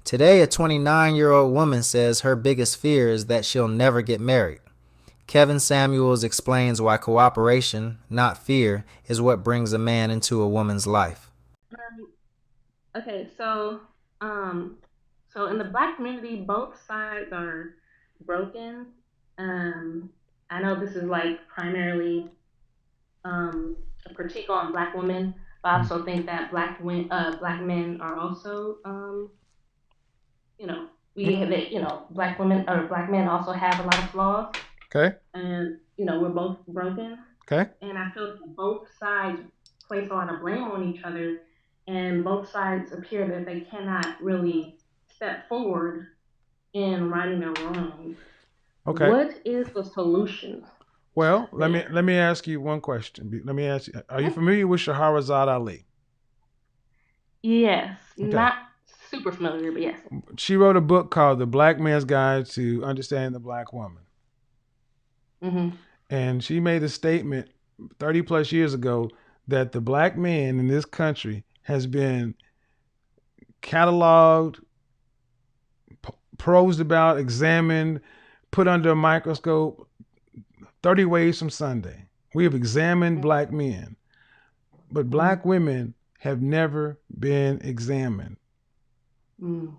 Today, a 29-year-old woman says her biggest fear is that she'll never get married. Kevin Samuels explains why cooperation, not fear, is what brings a man into a woman's life. Um, okay, um, so in the Black community, both sides are broken. Um, I know this is like primarily a critique on Black women, but I also think that Black men are also, you know, Black women or Black men also have a lot of flaws, Okay. and we're both broken. Okay. And I feel like both sides place a lot of blame on each other, and both sides appear that they cannot really step forward in righting their wrongs. Okay. What is the solution Well, let me there? let me ask you one question. Let me ask you: are you familiar with Shahrazad Ali? Yes, Okay. not super familiar, but yes. She wrote a book called The Black Man's Guide to Understanding the Black Woman, Mhm. and she made a statement 30 plus years ago that the black man in this country has been cataloged, prosed about, examined, put under a microscope 30 ways from Sunday. We have examined black men, but Mhm. black women have never been examined. Mhm.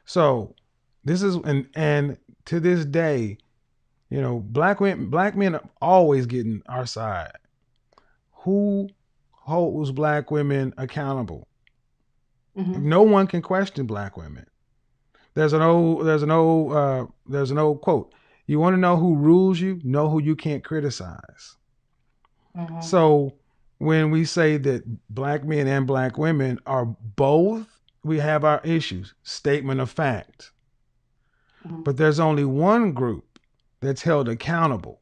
So this is and to this day, black men are always getting our side. Who holds black women accountable? Mhm. No one can question black women. There's an old quote. You want to know who rules you? Know who you can't criticize. Mhm. So when we say that black men and black women are both, we have our issues. Statement of fact. Mhm. But there's only one group that's held accountable.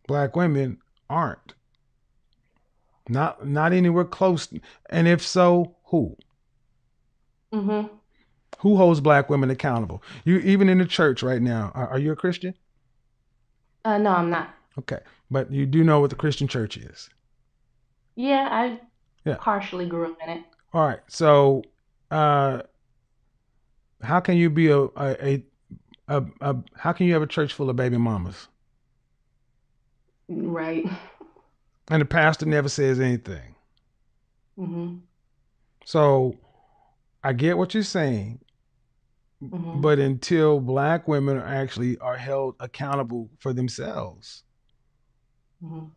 Black women aren't. Not anywhere close. And if so, who? Mhm. Who holds black women accountable? You even in the church right now. Are you a Christian? No, I'm not. Okay. But you do know what the Christian church is. Yeah, I Yeah. partially grew up in it. All right. So uh how can you be a how can you have a church full of baby mamas Right. and the pastor never says anything? Mhm. So I get what you're saying, Mhm. but until black women are held accountable for themselves, Mhm.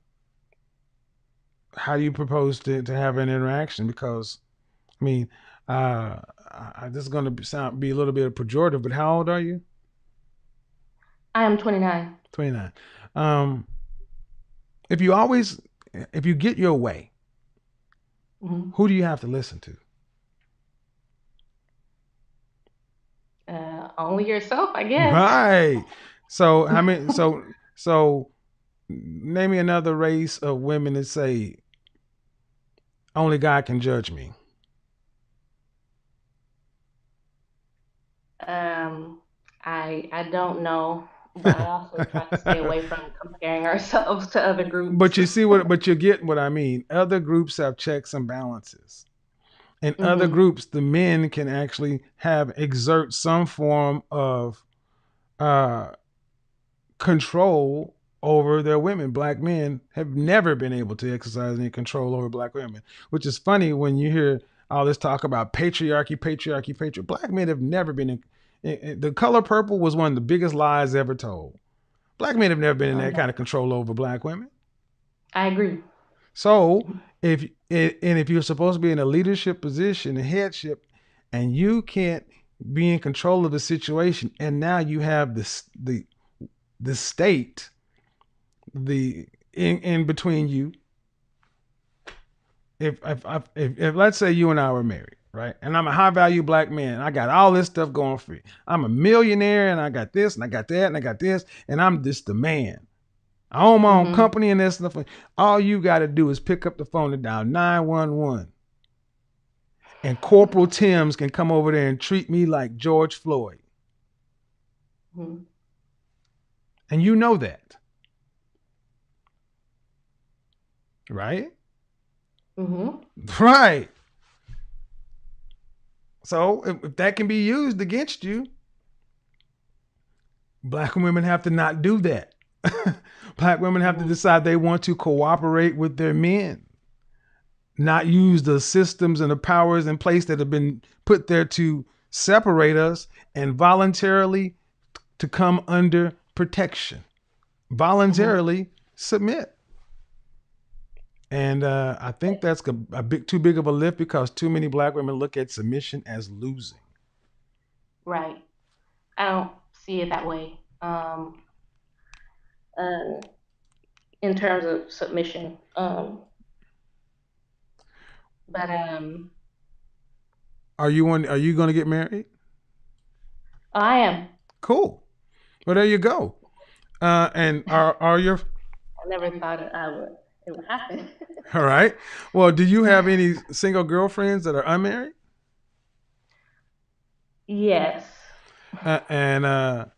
how do you propose to have an interaction? Because I mean, uh, this is going to be a little bit pejorative, but how old are you? I am 29. 29. Um, if you always, if you get your way, Mhm. who do you have to listen to? Only yourself, I guess. Right. So how many? So name me another race of women that say only God can judge me. Um, I don't know, but I also try to stay away from comparing ourselves to other But groups. you see what? But you get what I mean. Other groups have checks and balances. In other Mhm. groups, the men can actually have exert some form of uh, control over their women. Black men have never been able to exercise any control over black women, which is funny when you hear all this talk about patriarchy, patriarchy, patriarchy. Black men have never been the color purple was one of the biggest lies ever told. Black men have never been in Oh that kind yeah, of control over black women. I agree. So if you're supposed to be in a leadership position, a headship, and you can't be in control of the situation, and now you have the state the in between you. If let's say you and I were married, right, and I'm a high value black man, I got all this stuff going for me. I'm a millionaire, and I got this, and I got that, and I got this, and I'm just the man. I own my own Mhm. company and this stuff. All you got to do is pick up the phone and dial 911, and Corporal Timms can come over there and treat me like George Floyd, Mhm. and you know that, right? Mhm. Right. So if that can be used against you, black women have to not do that. Black women have to Mhm. decide they want to cooperate with their men, not use the systems and the powers in place that have been put there to separate us, and voluntarily to come under protection, Mhm. voluntarily submit. And I think that's a bit too big of a lift because too many black women look at submission as losing. Right. I don't see it that way. Uh, in terms of submission. But Are you going to get married? I am. Cool. Well, there you go. And are your I never thought it would happen. all right? Well, do you have any single girlfriends that are unmarried? Yes. And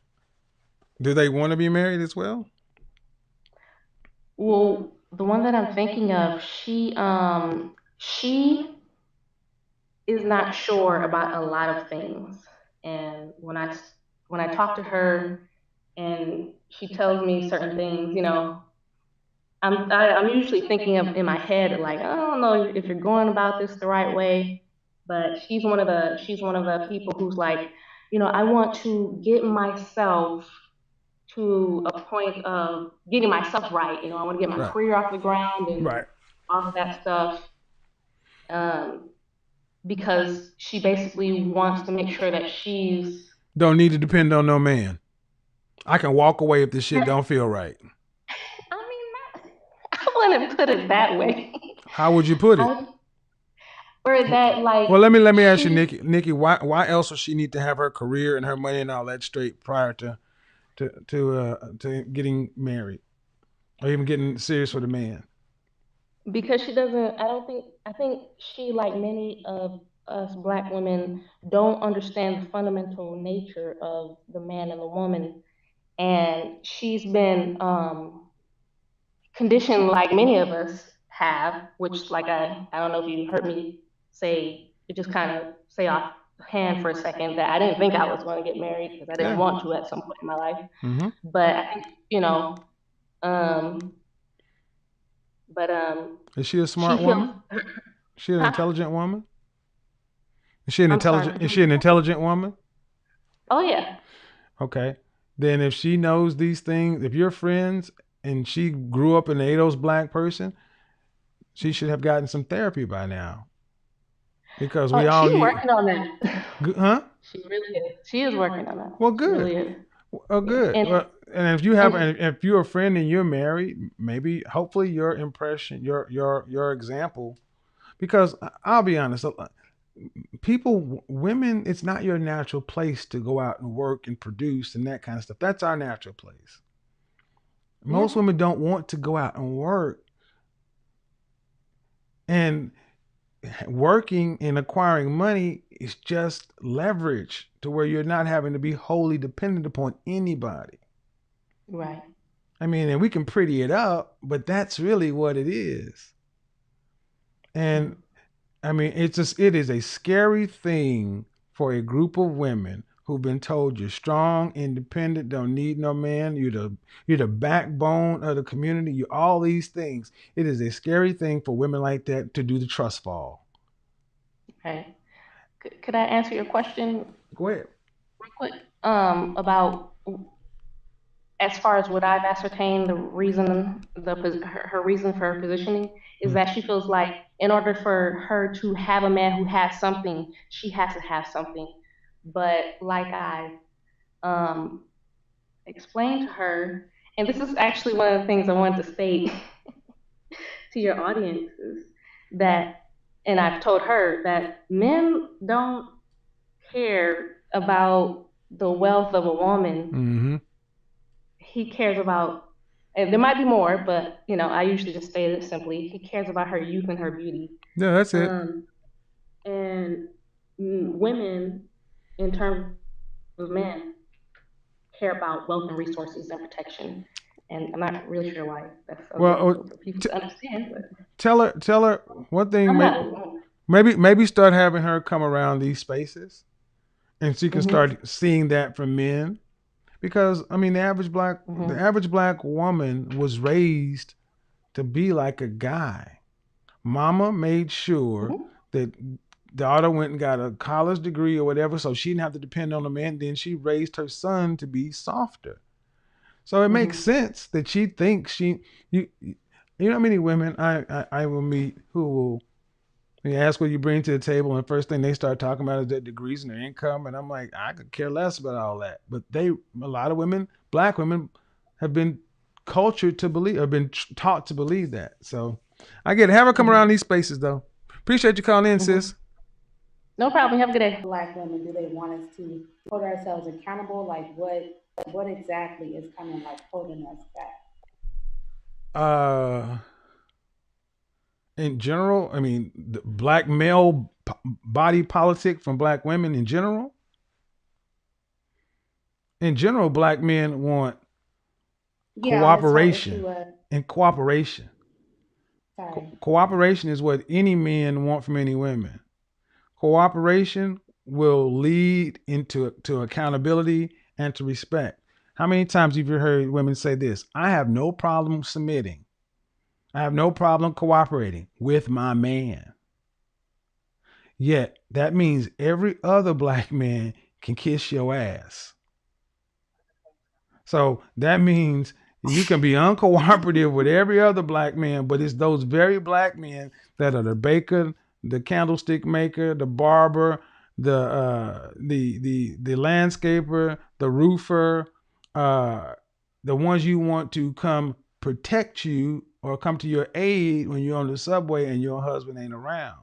do they want to be married as well? Well, the one that I'm thinking of, she is not sure about a lot of things. And when I talk to her and she tells me certain things, I'm usually thinking of in my head like, I don't know if you're going about this the right way. But she's one of the people who's like, I want to get myself to a point of getting myself right. I want to get my Right. career off the ground and Right. all of that stuff. Um, because she basically wants to make sure that she's. Don't need to depend on no man. I can walk away if this shit don't feel right. I mean, I wouldn't put it that way. How would you put it? I, or that like Well, let me ask you, she Nikki, why else would she need to have her career and her money and all that straight prior to getting married or even getting serious with a man? because she doesn't. I think she, like many of us black women, don't understand the fundamental nature of the man and the woman, and she's been conditioned like many of us have, which like I don't know if you heard me say it, just kind of say off hand for a second that I didn't think I was going to get married because I didn't Yeah. want to at some point in my life. Mm-hmm. But I think, um, but Is she a she smart feels, woman? Is she an huh? intelligent woman? Is she an I'm sorry, intelligent? could Is you she an repeat that? intelligent woman? Oh yeah. Okay. Then if she knows these things, if you're friends and she grew up an ADOS black person, she should have gotten some therapy by now because we Oh, all she's need. working on that. Huh? She really is. She is working on that. Well, She good. really is. Oh, Yeah. good. And Well, and if you have, and and if you're a friend and you're married, maybe hopefully your impression, your example, because I'll be honest, people, women, it's not your natural place to go out and work and produce and that kind of stuff. That's our natural place. yeah, Most women don't want to go out and work, and working and acquiring money is just leverage to where you're not having to be wholly dependent upon anybody. right. I mean, and we can pretty it up, but that's really what it is. And Mhm. I mean, it is a scary thing for a group of women who've been told you're strong, independent, don't need no man, you're the backbone of the community, you all these things. It is a scary thing for women like that to do the trust fall. Right. Could I answer your question Go ahead. real quick? About as far as what I've ascertained, her reason for her positioning is Mm. that she feels like in order for her to have a man who has something, she has to have something. But like I um, explained to her, and this is actually one of the things I wanted to state to your audiences that, and I've told her that men don't care about the wealth of a woman. Mm-hmm. He cares about, and there might be more, but I usually just state it simply. He cares about her youth and her beauty. Yeah, that's it. Um, and women, in terms of men, care about wealth and resources and protection. And I'm not really sure why that's so Well, difficult for people t- to understand, but tell her one thing. I'm not alone. Maybe start having her come around these spaces, and she can Mhm. start seeing that from men. Because I mean, the Mhm. average black woman was raised to be like a guy. Mama made sure Mhm. that daughter went and got a college degree or whatever, so she didn't have to depend on a man. Then she raised her son to be softer. So it makes Mhm. sense that she thinks you know how many women I will meet who will you ask what you bring to the table, and the first thing they start talking about is their degrees and their income, and I'm like, I could care less about all that. But a lot of women, black women, have been cultured to believe, or been taught to believe that. So I get it. Have her come around Mhm. these spaces though. Appreciate you calling in, sis. Mhm. No problem. Have a good day. Black women, do they want us to hold ourselves accountable? Like what exactly is kind of like holding us back? Uh, in general, I mean, the black male body politic from black women in general. In general, black men want Yeah, on this whole cooperation issue of and cooperation. sorry. Cooperation is what any men want from any women. Cooperation will lead into to accountability and to respect. How many times have you heard women say this? I have no problem submitting. I have no problem cooperating with my man. Yet that means every other black man can kiss your ass. So that means you can be uncooperative with every other black man, but it's those very black men that are the baker, the candlestick maker, the barber, the landscaper, the roofer, uh, the ones you want to come protect you or come to your aid when you're on the subway and your husband ain't around.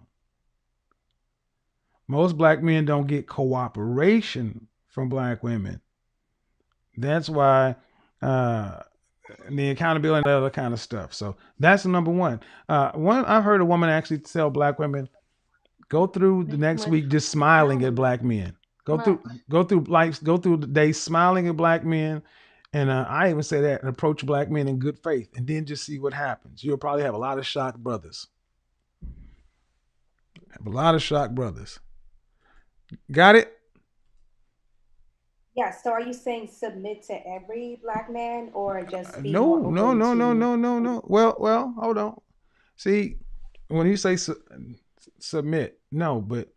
Most black men don't get cooperation from black women. That's why uh, the accountability and other kind of stuff. So that's the number one. One I've heard a woman actually tell black women go through the Thanks so next much week just for smiling at calling. black men. Go Much. through go through the day smiling at black men, and I even say that and approach black men in good faith, and then just see what happens. You'll probably have a lot of shocked brothers. Have a lot of shocked brothers. Got it? Yeah, so are you saying submit to every black man or just be more No, no, open no, no, to no, no, no. Well, hold on. See, when you say submit, no, but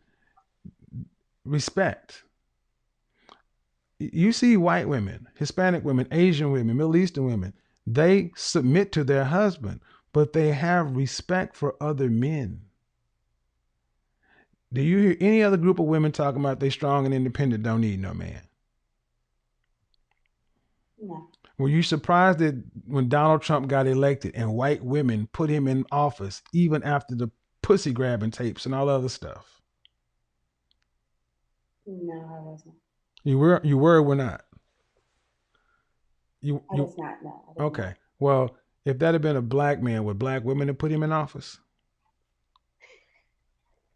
respect. You see white women, Hispanic women, Asian women, Middle Eastern women, they submit to their husband, but they have respect for other men. Do you hear any other group of women talking about they strong and independent, don't need no man? no. Were you surprised that when Donald Trump got elected and white women put him in office, even after the pussy grabbing tapes and all other stuff? No, I wasn't. You were or were not? I You was not. No, I was not. okay. Well, if that had been a black man, would black women have put him in office?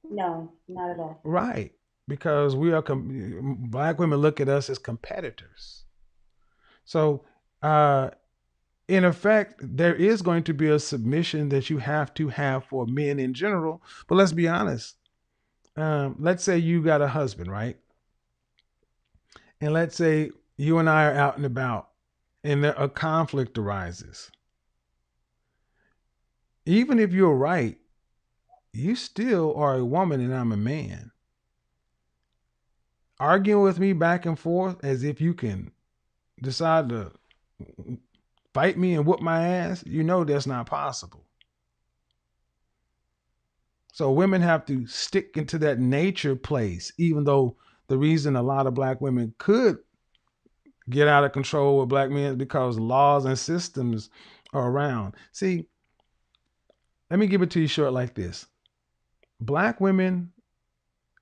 No, not at all. Right. Because we are black women look at us as competitors. So, uh, in effect, there is going to be a submission that you have to have for men in general. But let's be honest. Let's say you got a husband, right? And let's say you and I are out and about, and a conflict arises. Even if you're right, you still are a woman and I'm a man. Arguing with me back and forth as if you can decide to fight me and whoop my ass, you know that's not possible. So women have to stick into that nature place, even though the reason a lot of black women could get out of control with black men is because laws and systems are around. See, let me give it to you short like this. Black women,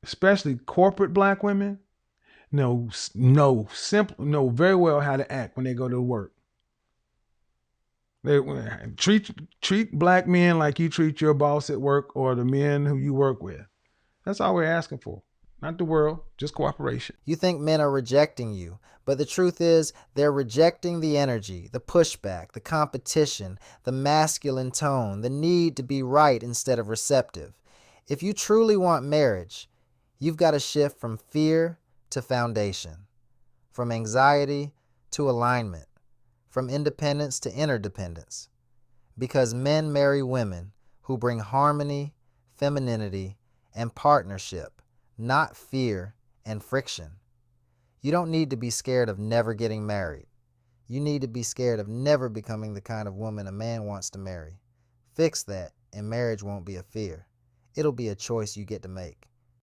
especially corporate black women, know very well how to act when they go to work. They treat black men like you treat your boss at work or the men who you work with. That's all we're asking for. Not the world, just cooperation. You think men are rejecting you, but the truth is they're rejecting the energy, the pushback, the competition, the masculine tone, the need to be right instead of receptive. If you truly want marriage, you've got to shift from fear to foundation, from anxiety to alignment, from independence to interdependence. Because men marry women who bring harmony, femininity, and partnership, not fear and friction. You don't need to be scared of never getting married. You need to be scared of never becoming the kind of woman a man wants to marry. Fix that, and marriage won't be a fear. It'll be a choice you get to make.